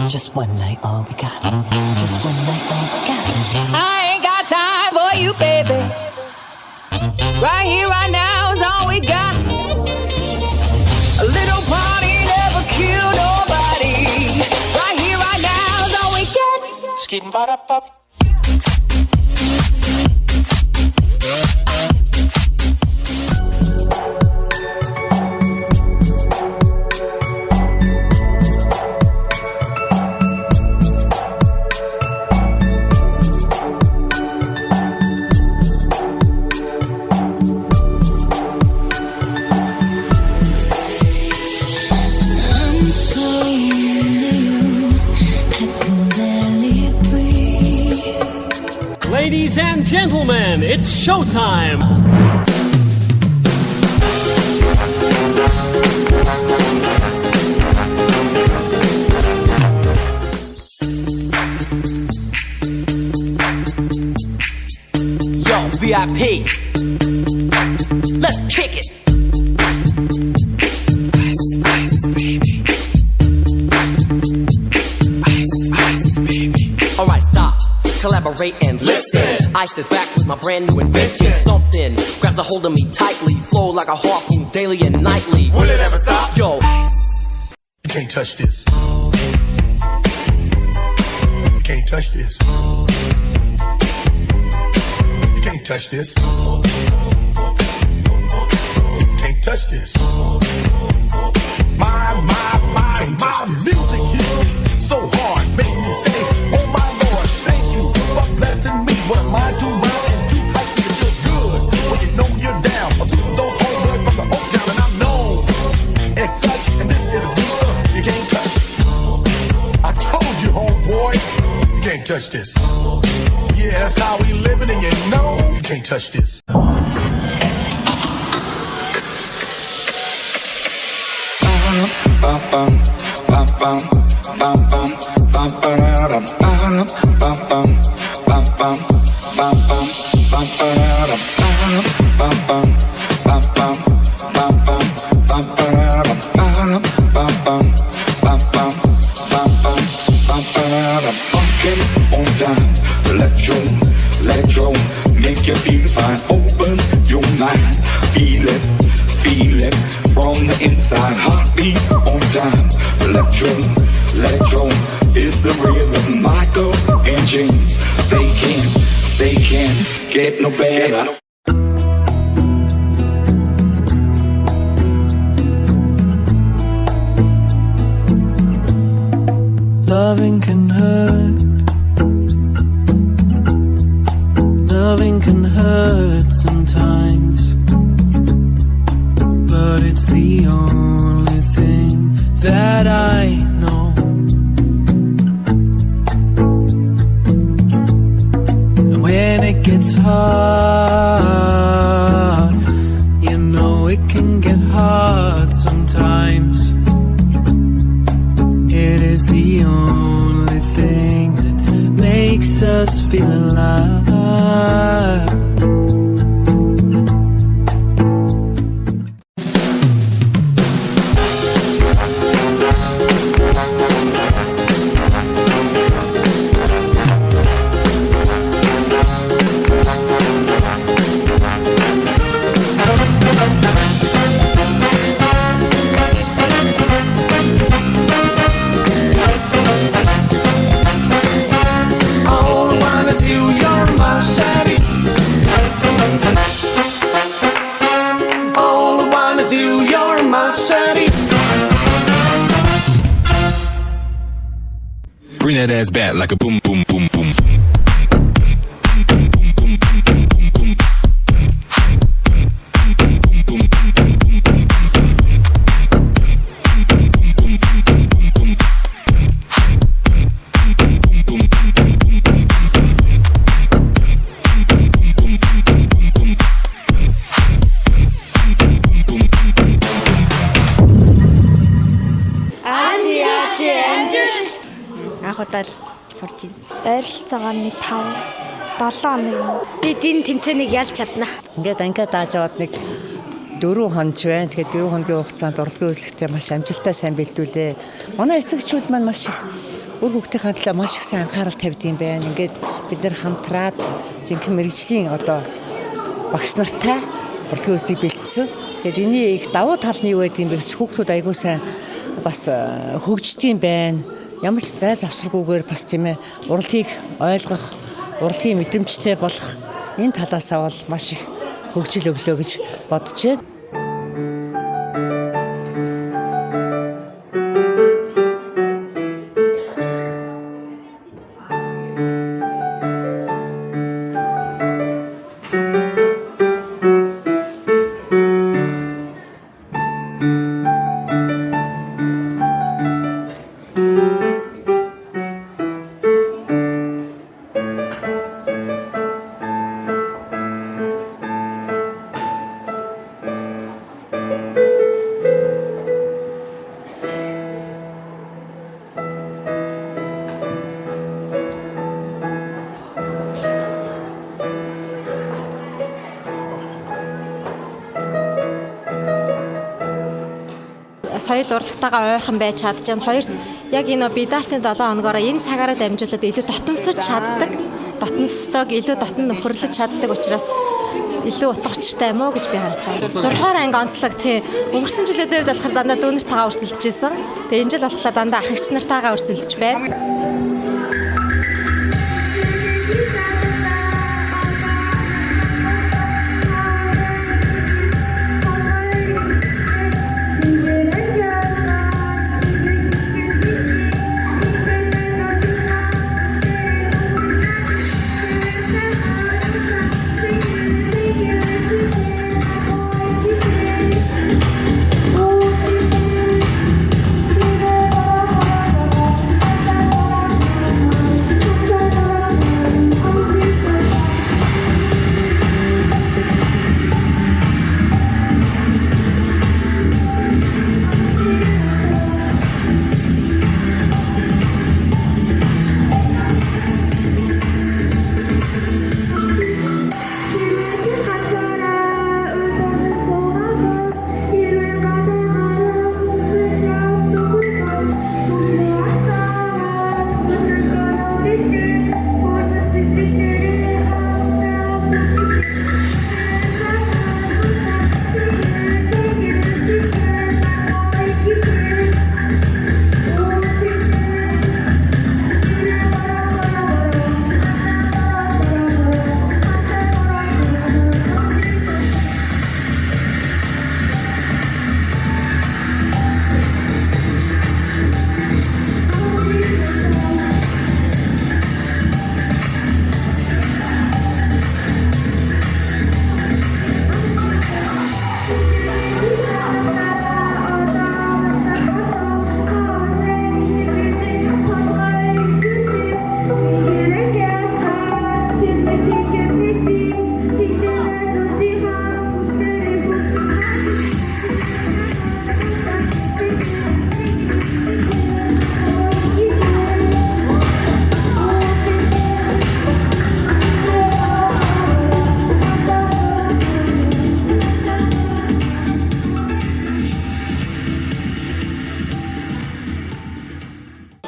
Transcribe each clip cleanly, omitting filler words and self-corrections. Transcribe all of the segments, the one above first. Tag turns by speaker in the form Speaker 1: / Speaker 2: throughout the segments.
Speaker 1: Just one night, all we got. Just one night, all we got.
Speaker 2: I ain't got time for you, baby. Right here, right now is all we got. A little party never kill nobody. Right here, right now is all we got.
Speaker 3: Skidding ba da pop.
Speaker 4: Ladies and gentlemen, it's showtime!
Speaker 1: Yo, VIP. Let's kick it. Ice, ice, baby. Ice, ice, baby. Alright, stop. Collaborate and listen. I sit back with my brand new invention. Something grabs a hold of me tightly, flow like a harpoon daily and nightly. Will it ever stop? Yo,
Speaker 5: you can't touch this. You can't touch this. You can't touch this. You can't touch this. My music hits me so hard, makes me say, oh my Lord, thank you for blessing me. What am I too loud and too hype? It feels good when you know you're down. A super dope homeboy from the Oak Town, and I'm known as such. And this is a beat you can't touch. I told you, homeboy, you can't touch this. Yeah, that's how we living, and you know you can't touch this.
Speaker 6: On time, electro, make you feel fine. Open your mind, feel it from the inside. Heartbeat on time, electro is the rhythm. Michael and James, they can't get no better.
Speaker 7: Loving can hurt. Loving can hurt sometimes, but it's the only thing that I know. And when it gets hard, you know it can get hard sometimes. It is the only thing that makes us feel alive.
Speaker 8: Bring that ass back like a boom, boom, boom, boom.
Speaker 9: Анх удаа сурж байна. Ойролцоогоор нэг 5 7 хоног юм. Бид энэ тэмцээнийг ялж чадна.
Speaker 10: Ингээд ангиад дааж аваад нэг
Speaker 3: 4 хоног байна. Тэгэхээр 4 хоногийн хугацаанд урлагийн үзлэгтээ маш амжилттай сайн бэлдүүлээ. Манай эцэгчүүд маань маш их үр хүүхдийн төлөө маш их сайн анхаарал тавьдсан байна. Ингээд бид нэр хамтраад жинхэнэ мэрэгжлийн одоо багш нартай урлагийн үзлийг бэлдсэн. Тэгээд энэний их давуу тал нь юу байдгийг бэ гэж хүүхдүүд аягүй сайн бас хөгждөг байна. Ямар ч зай завсаргүйгээр бас тийм ээ урлагийг ойлгох, урлагийн мэдрэмжтэй болох энэ талаасаа бол маш их хөгжил өглөө гэж бодож байна.
Speaker 9: Соёл урлагтайгаа ойрхон байж чадчихна. Хоёрт яг энэ бидартын 7 хоногоор энэ цагаараа дамжуулаад илүү дотносож чаддаг. Дотносдог, илүү дотн нөхөрлөж чаддаг учраас илүү утга учиртай юм уу гэж би харж байгаа. 6 дугаар анги онцлог тий. Өнгөрсөн жилийн үед болохоор дандаа дүүнэртэйгээ өрсөлдөж исэн. Тэгээ энэ жил болохоор дандаа ах эгч нартайгаа өрсөлдөж байна.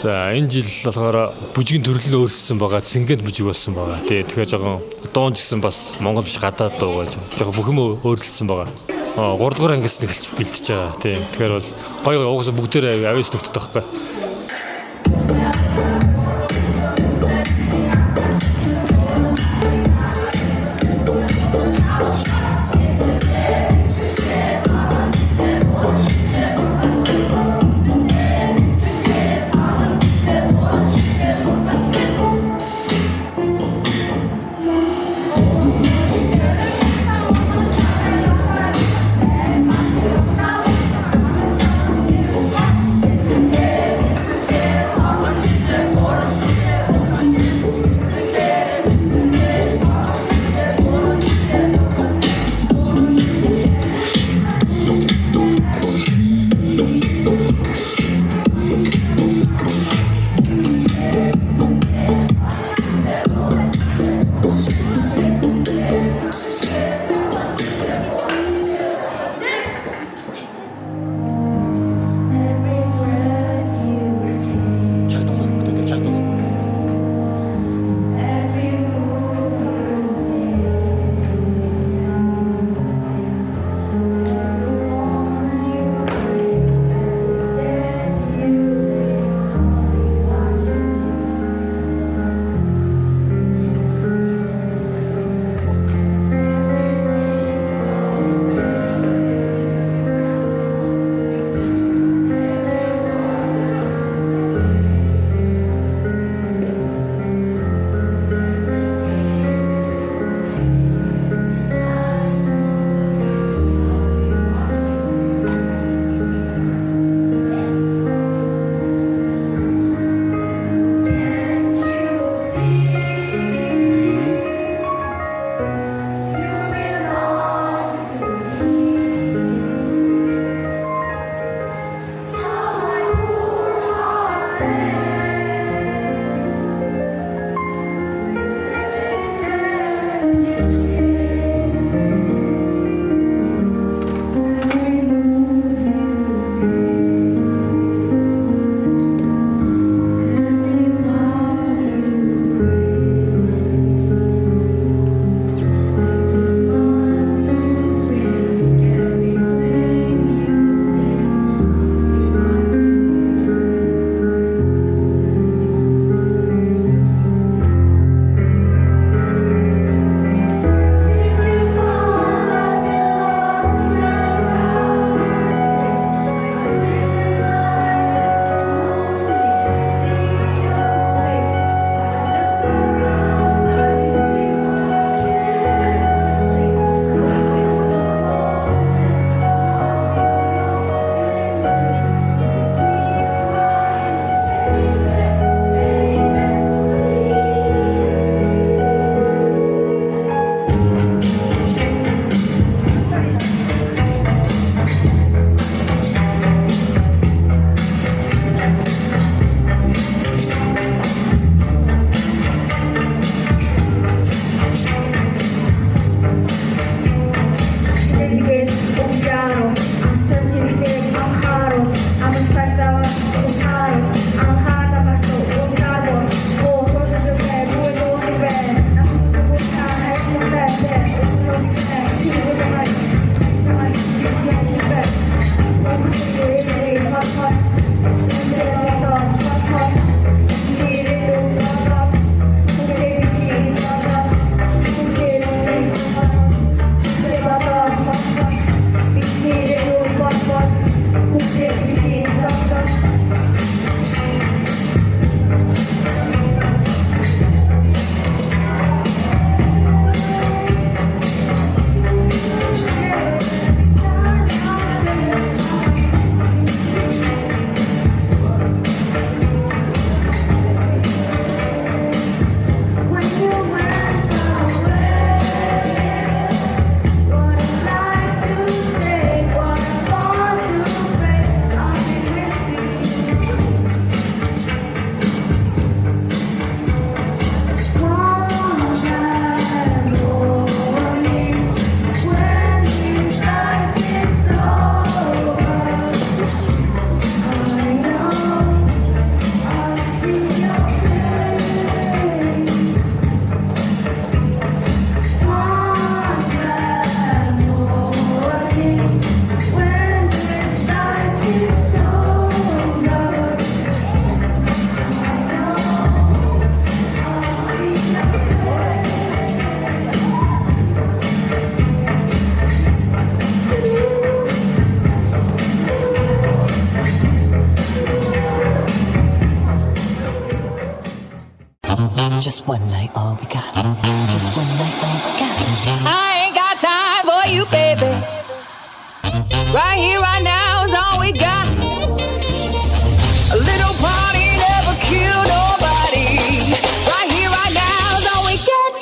Speaker 4: За энэ жил болохоор бүжгийн төрөл нь өөрчлөсөн байгаа. Цэнгэнд бүжиг болсон байгаа. Тэгэхээр жоохон дуун ч гэсэн бас монгол биш гадаад дуу болж жоохон бүх юм өөрчлөсөн байгаа. 3 дугаар ангиас эхэлж бэлтэж байгаа. Тэгэхээр бол гоё угаасаа бүгдээр авьяас төгтөд байхгүй.
Speaker 1: Just one night, all we got. Just one night, all we got.
Speaker 2: I ain't got time for you, baby. Right here, right now is all we got. A little party never kill nobody. Right here, right now is all we got.